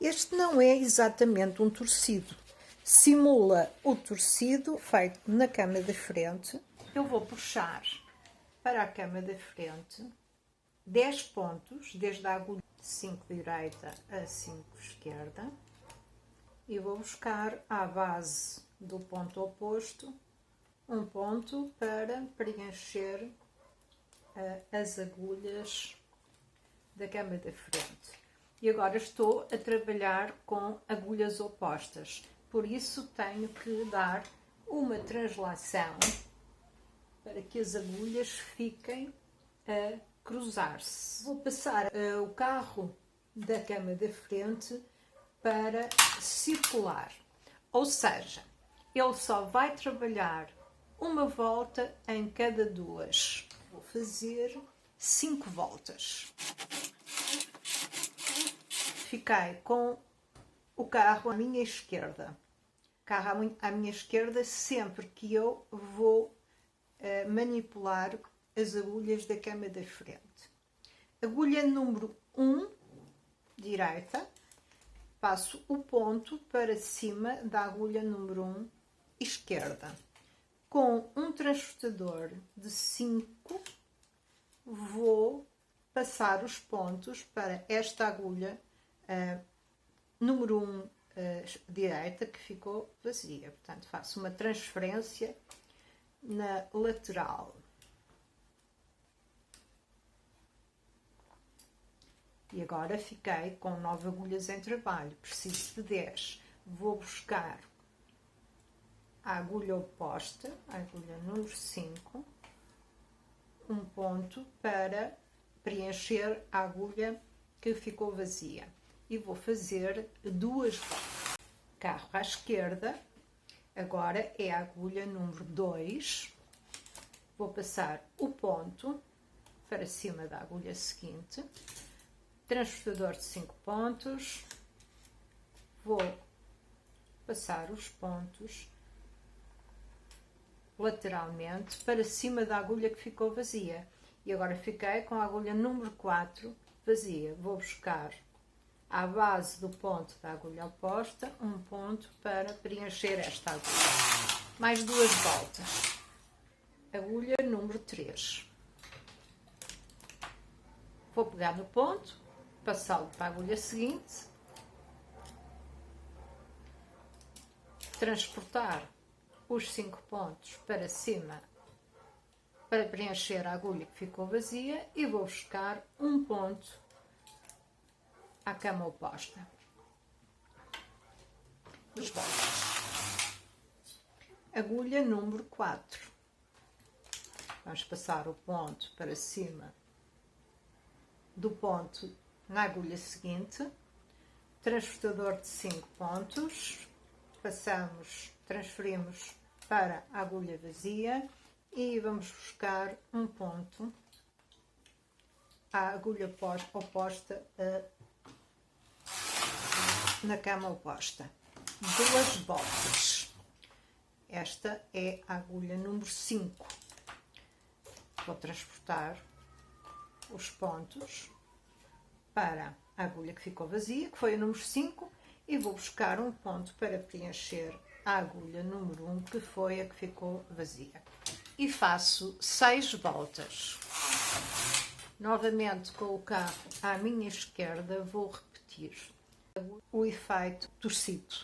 Este não é exatamente um torcido. Simula o torcido feito na cama da frente. Eu vou puxar para a cama da frente 10 pontos, desde a agulha 5 direita a 5 esquerda, e vou buscar à base do ponto oposto um ponto para preencher as agulhas da cama da frente. E agora estou a trabalhar com agulhas opostas, por isso tenho que dar uma translação para que as agulhas fiquem a cruzar-se. Vou passar o carro da cama da frente para circular, ou seja, ele só vai trabalhar uma volta em cada duas. Vou fazer 5 voltas. Fiquei com o carro à minha esquerda. Carro à minha esquerda sempre que eu vou manipular as agulhas da cama da frente. Agulha número 1, direita, passo o ponto para cima da agulha número 1, esquerda. Com um transportador de 5, vou passar os pontos para esta agulha número 1 direita, que ficou vazia. Portanto, faço uma transferência na lateral. E agora fiquei com 9 agulhas em trabalho. Preciso de 10. Vou buscar a agulha oposta, a agulha número 5, um ponto para preencher a agulha que ficou vazia. E vou fazer 2 voltas. Carro à esquerda, agora é a agulha número 2. Vou passar o ponto para cima da agulha seguinte. Transportador de 5 pontos. Vou passar os pontos lateralmente para cima da agulha que ficou vazia. E agora fiquei com a agulha número 4 vazia. Vou buscar à base do ponto da agulha oposta um ponto para preencher esta agulha. Mais 2 voltas. Agulha número 3. Vou pegar no ponto, passá-lo para a agulha seguinte, transportar os 5 pontos para cima para preencher a agulha que ficou vazia e vou buscar um ponto à cama oposta. 2 voltas. Agulha número 4. Vamos passar o ponto para cima do ponto na agulha seguinte. Transportador de 5 pontos. Transferimos para a agulha vazia e vamos buscar um ponto à agulha oposta na cama oposta. 2 voltas. Esta é a agulha número 5. Vou transportar os pontos para a agulha que ficou vazia, que foi a número 5, e vou buscar um ponto para preencher a agulha número 1, que foi a que ficou vazia. E faço 6 voltas. Novamente com o carro à minha esquerda, vou repetir o efeito torcido.